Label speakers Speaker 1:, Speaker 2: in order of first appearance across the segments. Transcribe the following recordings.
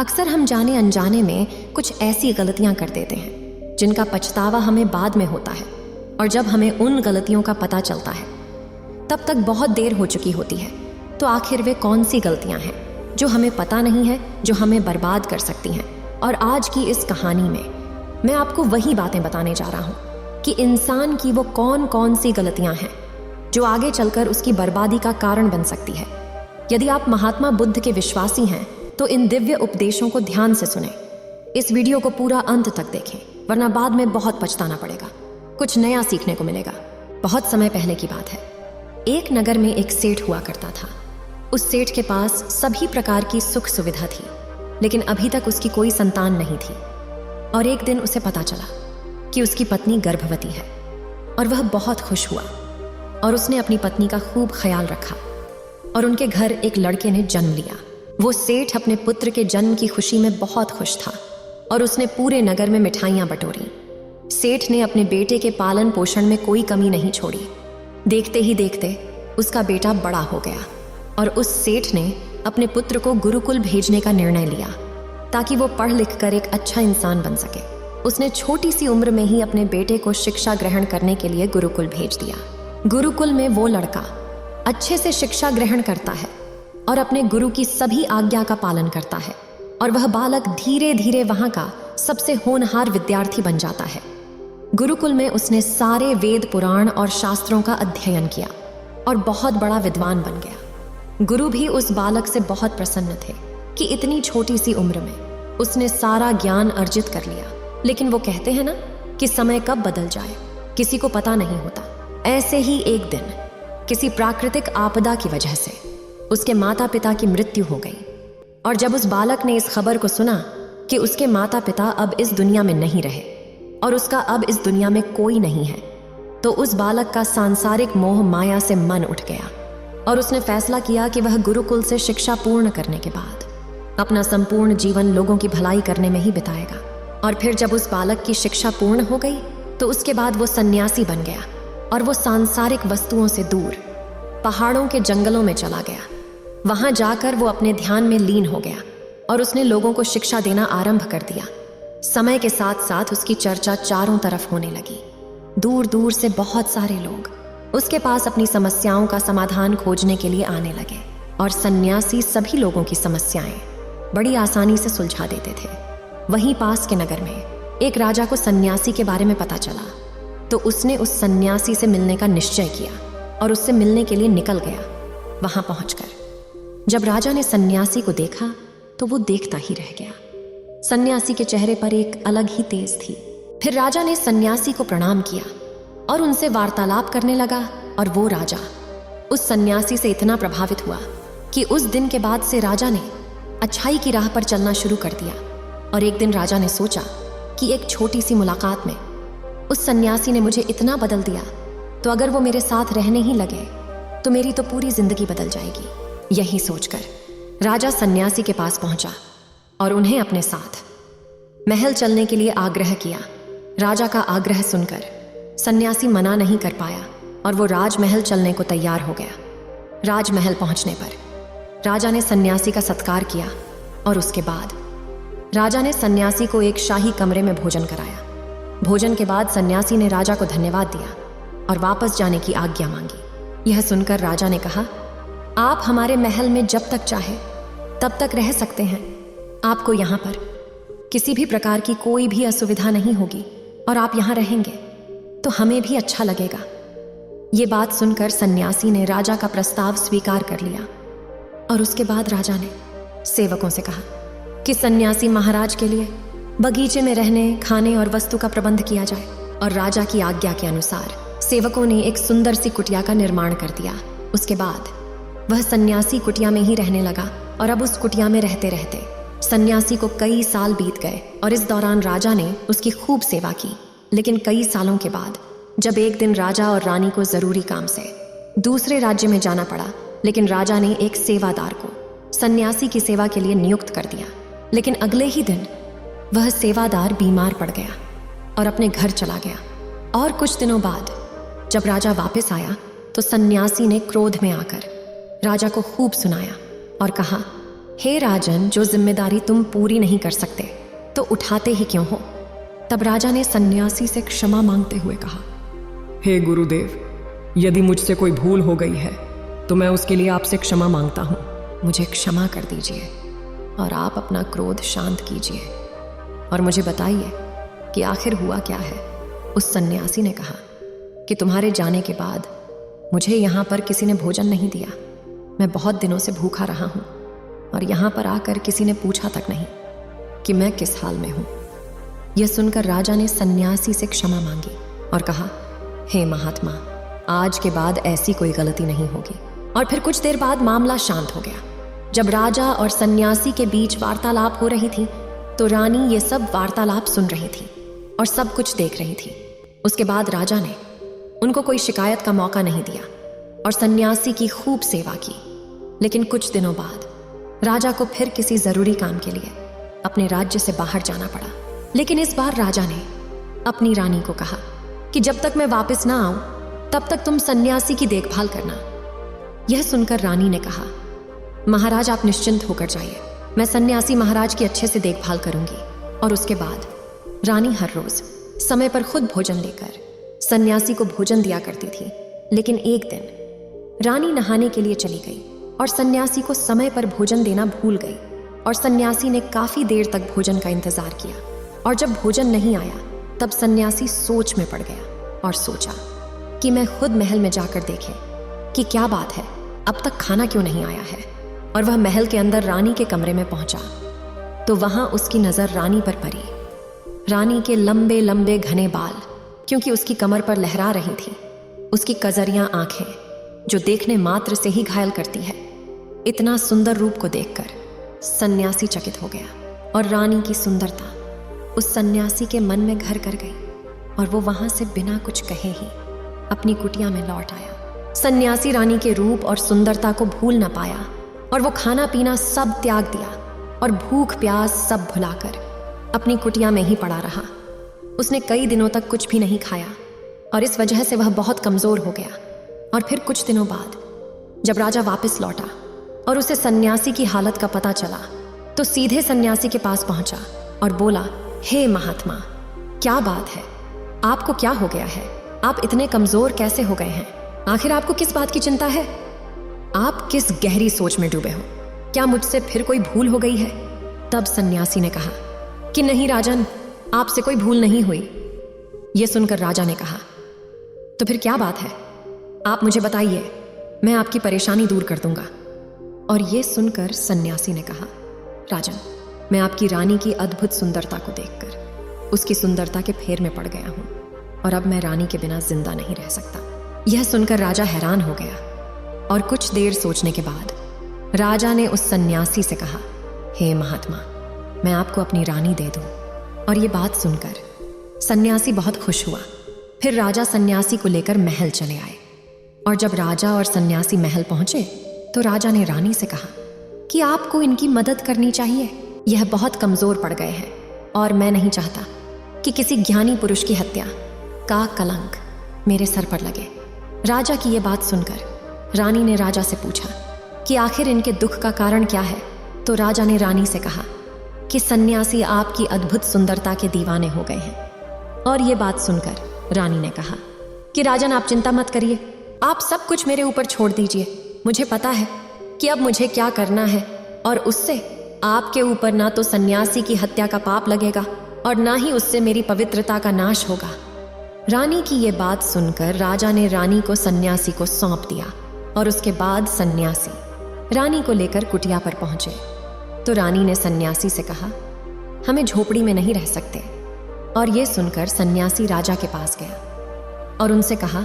Speaker 1: अक्सर हम जाने अनजाने में कुछ ऐसी गलतियां कर देते हैं जिनका पछतावा हमें बाद में होता है, और जब हमें उन गलतियों का पता चलता है तब तक बहुत देर हो चुकी होती है। तो आखिर वे कौन सी गलतियां हैं जो हमें पता नहीं है, जो हमें बर्बाद कर सकती हैं? और आज की इस कहानी में मैं आपको वही बातें बताने जा रहा हूं कि इंसान की वो कौन कौन सी गलतियां हैं जो आगे चलकर उसकी बर्बादी का कारण बन सकती है। यदि आप महात्मा बुद्ध के विश्वासी हैं तो इन दिव्य उपदेशों को ध्यान से सुनें। इस वीडियो को पूरा अंत तक देखें, वरना बाद में बहुत पछताना पड़ेगा। कुछ नया सीखने को मिलेगा। बहुत समय पहले की बात है। एक नगर में एक सेठ हुआ करता था। उस सेठ के पास सभी प्रकार की सुख सुविधा थी, लेकिन अभी तक उसकी कोई संतान नहीं थी। और एक दिन उसे पता चला कि उसकी पत्नी गर्भवती है, और वह बहुत खुश हुआ और उसने अपनी पत्नी का खूब ख्याल रखा और उनके घर एक लड़के ने जन्म लिया। वो सेठ अपने पुत्र के जन्म की खुशी में बहुत खुश था और उसने पूरे नगर में मिठाइयां बटोरी। सेठ ने अपने बेटे के पालन पोषण में कोई कमी नहीं छोड़ी। देखते ही देखते उसका बेटा बड़ा हो गया और उस सेठ ने अपने पुत्र को गुरुकुल भेजने का निर्णय लिया ताकि वो पढ़ लिख कर एक अच्छा इंसान बन सके। उसने छोटी सी उम्र में ही अपने बेटे को शिक्षा ग्रहण करने के लिए गुरुकुल भेज दिया। गुरुकुल में वो लड़का अच्छे से शिक्षा ग्रहण करता है और अपने गुरु की सभी आज्ञा का पालन करता है, और वह बालक धीरे धीरे वहां का सबसे होनहार विद्यार्थी बन जाता है। गुरुकुल में उसने सारे वेद पुराण और शास्त्रों का अध्ययन किया और बहुत बड़ा विद्वान बन गया। गुरु भी उस बालक से बहुत प्रसन्न थे कि इतनी छोटी सी उम्र में उसने सारा ज्ञान अर्जित कर लिया। लेकिन वो कहते हैं ना कि समय कब बदल जाए किसी को पता नहीं होता। ऐसे ही एक दिन किसी प्राकृतिक आपदा की वजह से उसके माता पिता की मृत्यु हो गई, और जब उस बालक ने इस खबर को सुना कि उसके माता पिता अब इस दुनिया में नहीं रहे और उसका अब इस दुनिया में कोई नहीं है, तो उस बालक का सांसारिक मोह माया से मन उठ गया और उसने फैसला किया कि वह गुरुकुल से शिक्षा पूर्ण करने के बाद अपना संपूर्ण जीवन लोगों की भलाई करने में ही बिताएगा। और फिर जब उस बालक की शिक्षा पूर्ण हो गई तो उसके बाद वो सन्यासी बन गया और वो सांसारिक वस्तुओं से दूर पहाड़ों के जंगलों में चला गया। वहां जाकर वो अपने ध्यान में लीन हो गया और उसने लोगों को शिक्षा देना आरंभ कर दिया। समय के साथ साथ उसकी चर्चा चारों तरफ होने लगी। दूर दूर से बहुत सारे लोग उसके पास अपनी समस्याओं का समाधान खोजने के लिए आने लगे, और सन्यासी सभी लोगों की समस्याएं बड़ी आसानी से सुलझा देते थे। वहीं पास के नगर में एक राजा को सन्यासी के बारे में पता चला, तो उसने उस सन्यासी से मिलने का निश्चय किया और उससे मिलने के लिए निकल गया। वहां पहुंचकर जब राजा ने सन्यासी को देखा तो वो देखता ही रह गया। सन्यासी के चेहरे पर एक अलग ही तेज थी। फिर राजा ने सन्यासी को प्रणाम किया और उनसे वार्तालाप करने लगा, और वो राजा उस सन्यासी से इतना प्रभावित हुआ कि उस दिन के बाद से राजा ने अच्छाई की राह पर चलना शुरू कर दिया। और एक दिन राजा ने सोचा कि एक छोटी सी मुलाकात में उस सन्यासी ने मुझे इतना बदल दिया, तो अगर वो मेरे साथ रहने ही लगे तो मेरी तो पूरी जिंदगी बदल जाएगी। यही सोचकर राजा सन्यासी के पास पहुंचा और उन्हें अपने साथ महल चलने के लिए आग्रह किया। राजा का आग्रह सुनकर सन्यासी मना नहीं कर पाया और वो राजमहल चलने को तैयार हो गया। राजमहल पहुंचने पर राजा ने सन्यासी का सत्कार किया और उसके बाद राजा ने सन्यासी को एक शाही कमरे में भोजन कराया। भोजन के बाद सन्यासी ने राजा को धन्यवाद दिया और वापस जाने की आज्ञा मांगी। यह सुनकर राजा ने कहा, आप हमारे महल में जब तक चाहे तब तक रह सकते हैं। आपको यहाँ पर किसी भी प्रकार की कोई भी असुविधा नहीं होगी और आप यहाँ रहेंगे तो हमें भी अच्छा लगेगा। ये बात सुनकर सन्यासी ने राजा का प्रस्ताव स्वीकार कर लिया, और उसके बाद राजा ने सेवकों से कहा कि सन्यासी महाराज के लिए बगीचे में रहने, खाने और वस्तु का प्रबंध किया जाए। और राजा की आज्ञा के अनुसार सेवकों ने एक सुंदर सी कुटिया का निर्माण कर दिया। उसके बाद वह सन्यासी कुटिया में ही रहने लगा, और अब उस कुटिया में रहते रहते सन्यासी को कई साल बीत गए, और इस दौरान राजा ने उसकी खूब सेवा की। लेकिन कई सालों के बाद जब एक दिन राजा और रानी को जरूरी काम से दूसरे राज्य में जाना पड़ा, लेकिन राजा ने एक सेवादार को सन्यासी की सेवा के लिए नियुक्त कर दिया। लेकिन अगले ही दिन वह सेवादार बीमार पड़ गया और अपने घर चला गया। और कुछ दिनों बाद जब राजा वापस आया तो सन्यासी ने क्रोध में आकर राजा को खूब सुनाया और कहा, हे राजन, जो जिम्मेदारी तुम पूरी नहीं कर सकते तो उठाते ही क्यों हो? तब राजा ने सन्यासी से क्षमा मांगते हुए कहा,
Speaker 2: हे गुरुदेव, यदि मुझसे कोई भूल हो गई है तो मैं उसके लिए आपसे क्षमा मांगता हूँ।
Speaker 1: मुझे क्षमा कर दीजिए और आप अपना क्रोध शांत कीजिए और मुझे बताइए कि आखिर हुआ क्या है। उस सन्यासी ने कहा कि तुम्हारे जाने के बाद मुझे यहाँ पर किसी ने भोजन नहीं दिया। मैं बहुत दिनों से भूखा रहा हूँ और यहाँ पर आकर किसी ने पूछा तक नहीं कि मैं किस हाल में हूँ। यह सुनकर राजा ने सन्यासी से क्षमा मांगी और कहा, हे महात्मा, आज के बाद ऐसी कोई गलती नहीं होगी। और फिर कुछ देर बाद मामला शांत हो गया। जब राजा और सन्यासी के बीच वार्तालाप हो रही थी तो रानी ये सब वार्तालाप सुन रही थी और सब कुछ देख रही थी। उसके बाद राजा ने उनको कोई शिकायत का मौका नहीं दिया और सन्यासी की खूब सेवा की। लेकिन कुछ दिनों बाद राजा को फिर किसी जरूरी काम के लिए अपने राज्य से बाहर जाना पड़ा। लेकिन इस बार राजा ने अपनी रानी को कहा कि जब तक मैं वापस ना आऊं तब तक तुम सन्यासी की देखभाल करना। यह सुनकर रानी ने कहा, महाराज आप निश्चिंत होकर जाइए, मैं सन्यासी महाराज की अच्छे से देखभाल करूंगी। और उसके बाद रानी हर रोज समय पर खुद भोजन लेकर सन्यासी को भोजन दिया करती थी। लेकिन एक दिन रानी नहाने के लिए चली गई और सन्यासी को समय पर भोजन देना भूल गई और सन्यासी ने काफी देर तक भोजन का इंतजार किया। और जब भोजन नहीं आया तब सन्यासी सोच में पड़ गया और सोचा कि मैं खुद महल में जाकर देखे कि क्या बात है, अब तक खाना क्यों नहीं आया है। और वह महल के अंदर रानी के कमरे में पहुंचा तो वहां उसकी नजर रानी पर पड़ी। रानी के लंबे लंबे घने बाल क्योंकि उसकी कमर पर लहरा रही थी, उसकी कजरियां आंखें जो देखने मात्र से ही घायल करती है। इतना सुंदर रूप को देखकर सन्यासी चकित हो गया और रानी की सुंदरता उस सन्यासी के मन में घर कर गई और वो वहां से बिना कुछ कहे ही अपनी कुटिया में लौट आया। सन्यासी रानी के रूप और सुंदरता को भूल न पाया और वो खाना पीना सब त्याग दिया और भूख प्यास सब भुलाकर अपनी कुटिया में ही पड़ा रहा। उसने कई दिनों तक कुछ भी नहीं खाया और इस वजह से वह बहुत कमजोर हो गया। और फिर कुछ दिनों बाद जब राजा वापस लौटा और उसे सन्यासी की हालत का पता चला तो सीधे सन्यासी के पास पहुंचा और बोला, हे महात्मा, क्या बात है, आपको क्या हो गया है? आप इतने कमजोर कैसे हो गए हैं? आखिर आपको किस बात की चिंता है? आप किस गहरी सोच में डूबे हो? क्या मुझसे फिर कोई भूल हो गई है? तब सन्यासी ने कहा कि नहीं राजन, आपसे कोई भूल नहीं हुई। यह सुनकर राजा ने कहा, तो फिर क्या बात है, आप मुझे बताइए, मैं आपकी परेशानी दूर कर दूंगा। और यह सुनकर सन्यासी ने कहा, राजन, मैं आपकी रानी की अद्भुत सुंदरता को देखकर उसकी सुंदरता के फेर में पड़ गया हूं और अब मैं रानी के बिना जिंदा नहीं रह सकता। यह सुनकर राजा हैरान हो गया और कुछ देर सोचने के बाद राजा ने उस सन्यासी से कहा, हे महात्मा, मैं आपको अपनी रानी दे दूं। और ये बात सुनकर सन्यासी बहुत खुश हुआ। फिर राजा सन्यासी को लेकर महल चले आए और जब राजा और सन्यासी महल पहुंचे तो राजा ने रानी से कहा कि आपको इनकी मदद करनी चाहिए, यह बहुत कमजोर पड़ गए हैं और मैं नहीं चाहता कि किसी ज्ञानी पुरुष की हत्या का कलंक मेरे सर पर लगे। राजा की यह बात सुनकर रानी ने राजा से पूछा कि आखिर इनके दुख का कारण क्या है। तो राजा ने रानी से कहा कि सन्यासी आपकी अद्भुत सुंदरता के दीवाने हो गए हैं। और ये बात सुनकर रानी ने कहा कि राजन, आप चिंता मत करिए, आप सब कुछ मेरे ऊपर छोड़ दीजिए। मुझे पता है कि अब मुझे क्या करना है और उससे आपके ऊपर ना तो सन्यासी की हत्या का पाप लगेगा और ना ही उससे मेरी पवित्रता का नाश होगा। रानी की ये बात सुनकर राजा ने रानी को सन्यासी को सौंप दिया और उसके बाद सन्यासी रानी को लेकर कुटिया पर पहुंचे। तो रानी ने सन्यासी से कहा, हमें झोपड़ी में नहीं रह सकते। और ये सुनकर सन्यासी राजा के पास गया और उनसे कहा,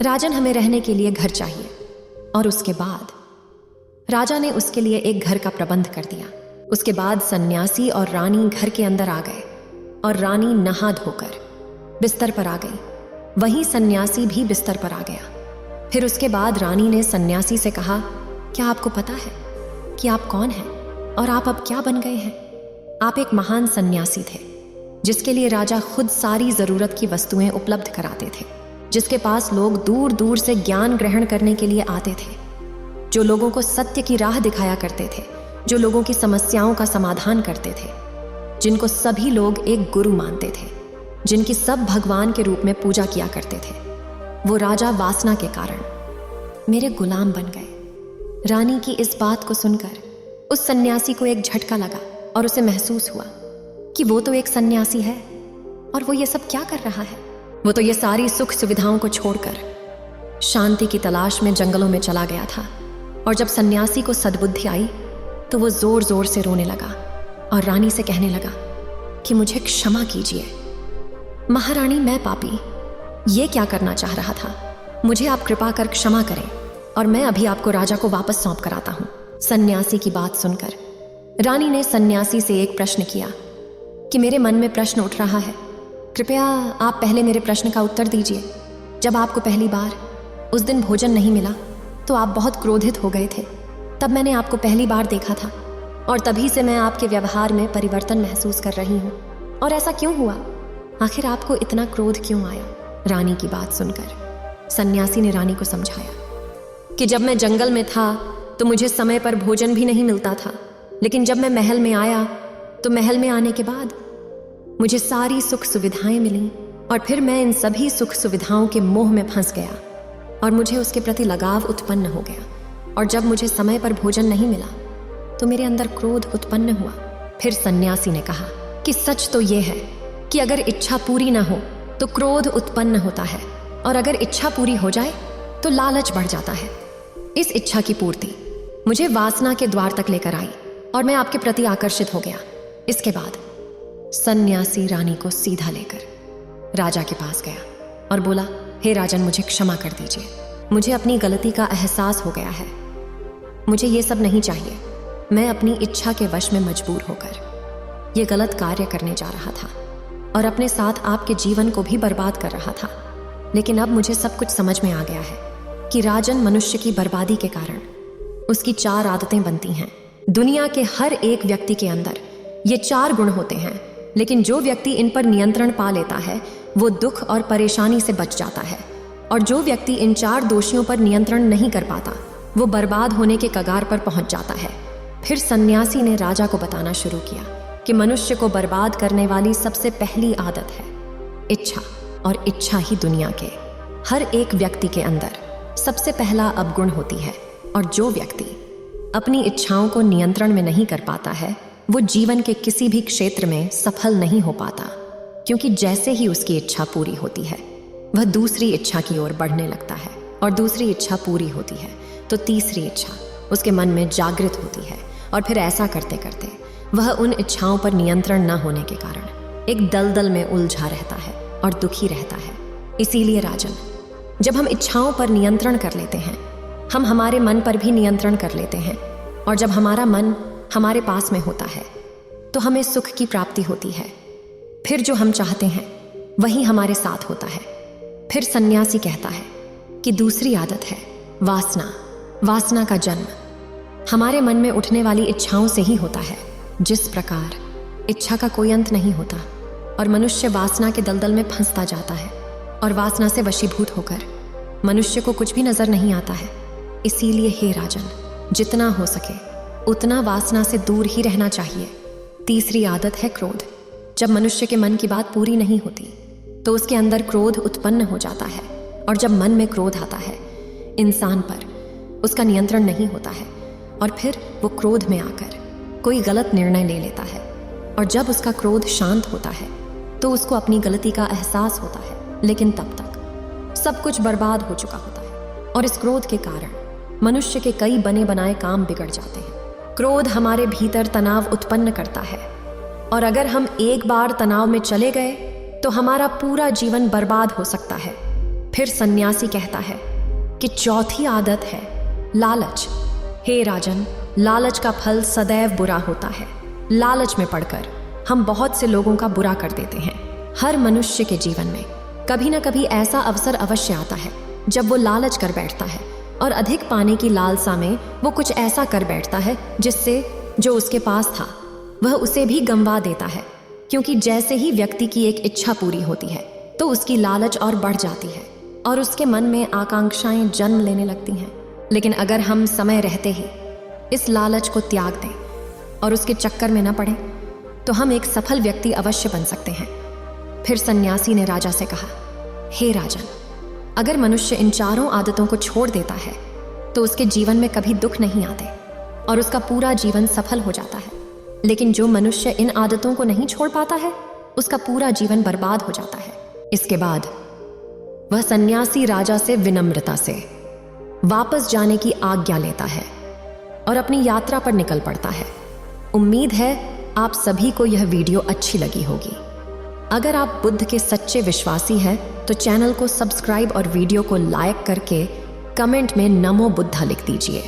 Speaker 1: राजन, हमें रहने के लिए घर चाहिए। और उसके बाद राजा ने उसके लिए एक घर का प्रबंध कर दिया। उसके बाद सन्यासी और रानी घर के अंदर आ गए और रानी नहा धोकर बिस्तर पर आ गई। वहीं सन्यासी भी बिस्तर पर आ गया। फिर उसके बाद रानी ने सन्यासी से कहा, क्या आपको पता है कि आप कौन हैं और आप अब क्या बन गए हैं? आप एक महान सन्यासी थे जिसके लिए राजा खुद सारी जरूरत की वस्तुएं उपलब्ध कराते थे, जिसके पास लोग दूर दूर से ज्ञान ग्रहण करने के लिए आते थे, जो लोगों को सत्य की राह दिखाया करते थे जो लोगों की समस्याओं का समाधान करते थे, जिनको सभी लोग एक गुरु मानते थे, जिनकी सब भगवान के रूप में पूजा किया करते थे, वो राजा वासना के कारण मेरे गुलाम बन गए। रानी की इस बात को सुनकर उस सन्यासी को एक झटका लगा और उसे महसूस हुआ कि वो तो एक सन्यासी है और वो ये सब क्या कर रहा है। वो तो ये सारी सुख सुविधाओं को छोड़कर शांति की तलाश में जंगलों में चला गया था। और जब सन्यासी को सद्बुद्धि आई तो वो जोर जोर से रोने लगा और रानी से कहने लगा कि मुझे क्षमा कीजिए महारानी, मैं पापी ये क्या करना चाह रहा था, मुझे आप कृपा कर क्षमा करें और मैं अभी आपको राजा को वापस सौंप कर आता हूं। सन्यासी की बात सुनकर रानी ने सन्यासी से एक प्रश्न किया कि मेरे मन में प्रश्न उठ रहा है, कृपया आप पहले मेरे प्रश्न का उत्तर दीजिए। जब आपको पहली बार उस दिन भोजन नहीं मिला तो आप बहुत क्रोधित हो गए थे, तब मैंने आपको पहली बार देखा था और तभी से मैं आपके व्यवहार में परिवर्तन महसूस कर रही हूँ। और ऐसा क्यों हुआ, आखिर आपको इतना क्रोध क्यों आया? रानी की बात सुनकर सन्यासी ने रानी को समझाया कि जब मैं जंगल में था तो मुझे समय पर भोजन भी नहीं मिलता था, लेकिन जब मैं महल में आया तो महल में आने के बाद मुझे सारी सुख सुविधाएं मिली और फिर मैं इन सभी सुख सुविधाओं के मोह में फंस गया और मुझे उसके प्रति लगाव उत्पन्न हो गया। और जब मुझे समय पर भोजन नहीं मिला तो मेरे अंदर क्रोध उत्पन्न हुआ। फिर सन्यासी ने कहा कि सच तो ये है कि अगर इच्छा पूरी ना हो तो क्रोध उत्पन्न होता है और अगर इच्छा पूरी हो जाए तो लालच बढ़ जाता है। इस इच्छा की पूर्ति मुझे वासना के द्वार तक लेकर आई और मैं आपके प्रति आकर्षित हो गया। इसके बाद सन्यासी रानी को सीधा लेकर राजा के पास गया और बोला, हे राजन, मुझे क्षमा कर दीजिए, मुझे अपनी गलती का एहसास हो गया है, मुझे ये सब नहीं चाहिए। मैं अपनी इच्छा के वश में मजबूर होकर ये गलत कार्य करने जा रहा था और अपने साथ आपके जीवन को भी बर्बाद कर रहा था। लेकिन अब मुझे सब कुछ समझ में आ गया है कि राजन, मनुष्य की बर्बादी के कारण उसकी 4 आदतें बनती हैं। दुनिया के हर एक व्यक्ति के अंदर ये 4 गुण होते हैं, लेकिन जो व्यक्ति इन पर नियंत्रण पा लेता है वो दुख और परेशानी से बच जाता है, और जो व्यक्ति इन 4 दोषियों पर नियंत्रण नहीं कर पाता वो बर्बाद होने के कगार पर पहुंच जाता है। फिर सन्यासी ने राजा को बताना शुरू किया कि मनुष्य को बर्बाद करने वाली सबसे पहली आदत है इच्छा, और इच्छा ही दुनिया के हर एक व्यक्ति के अंदर सबसे पहला अवगुण होती है। और जो व्यक्ति अपनी इच्छाओं को नियंत्रण में नहीं कर पाता है वो जीवन के किसी भी क्षेत्र में सफल नहीं हो पाता, क्योंकि जैसे ही उसकी इच्छा पूरी होती है वह दूसरी इच्छा की ओर बढ़ने लगता है, और दूसरी इच्छा पूरी होती है तो तीसरी इच्छा उसके मन में जागृत होती है, और फिर ऐसा करते करते वह उन इच्छाओं पर नियंत्रण न होने के कारण एक दलदल में उलझा रहता है और दुखी रहता है। इसीलिए राजन, जब हम इच्छाओं पर नियंत्रण कर लेते हैं हम हमारे मन पर भी नियंत्रण कर लेते हैं, और जब हमारा मन हमारे पास में होता है तो हमें सुख की प्राप्ति होती है। फिर जो हम चाहते हैं वही हमारे साथ होता है। फिर सन्यासी कहता है कि दूसरी आदत है वासना। वासना का जन्म हमारे मन में उठने वाली इच्छाओं से ही होता है। जिस प्रकार इच्छा का कोई अंत नहीं होता और मनुष्य वासना के दलदल में फंसता जाता है और वासना से वशीभूत होकर मनुष्य को कुछ भी नजर नहीं आता है। इसीलिए हे राजन, जितना हो सके उतना वासना से दूर ही रहना चाहिए। तीसरी आदत है क्रोध। जब मनुष्य के मन की बात पूरी नहीं होती तो उसके अंदर क्रोध उत्पन्न हो जाता है, और जब मन में क्रोध आता है इंसान पर उसका नियंत्रण नहीं होता है, और फिर वो क्रोध में आकर कोई गलत निर्णय ले लेता है, और जब उसका क्रोध शांत होता है तो उसको अपनी गलती का एहसास होता है, लेकिन तब तक सब कुछ बर्बाद हो चुका होता है। और इस क्रोध के कारण मनुष्य के कई बने बनाए काम बिगड़ जाते हैं। क्रोध हमारे भीतर तनाव उत्पन्न करता है, और अगर हम एक बार तनाव में चले गए तो हमारा पूरा जीवन बर्बाद हो सकता है। फिर सन्यासी कहता है कि चौथी आदत है लालच। हे राजन, लालच का फल सदैव बुरा होता है। लालच में पड़कर हम बहुत से लोगों का बुरा कर देते हैं। हर मनुष्य के जीवन में कभी ना कभी ऐसा अवसर अवश्य आता है जब वो लालच कर बैठता है, और अधिक पाने की लालसा में वो कुछ ऐसा कर बैठता है जिससे जो उसके पास था वह उसे भी गंवा देता है। क्योंकि जैसे ही व्यक्ति की एक इच्छा पूरी होती है तो उसकी लालच और बढ़ जाती है और उसके मन में आकांक्षाएं जन्म लेने लगती हैं। लेकिन अगर हम समय रहते ही इस लालच को त्याग दें और उसके चक्कर में न पड़े तो हम एक सफल व्यक्ति अवश्य बन सकते हैं। फिर सन्यासी ने राजा से कहा, हे राजन, अगर मनुष्य इन चारों आदतों को छोड़ देता है तो उसके जीवन में कभी दुख नहीं आते और उसका पूरा जीवन सफल हो जाता है। लेकिन जो मनुष्य इन आदतों को नहीं छोड़ पाता है उसका पूरा जीवन बर्बाद हो जाता है। इसके बाद वह सन्यासी राजा से विनम्रता से वापस जाने की आज्ञा लेता है और अपनी यात्रा पर निकल पड़ता है। उम्मीद है आप सभी को यह वीडियो अच्छी लगी होगी। अगर आप बुद्ध के सच्चे विश्वासी हैं तो चैनल को सब्सक्राइब और वीडियो को लाइक करके कमेंट में नमो बुद्धा लिख दीजिए।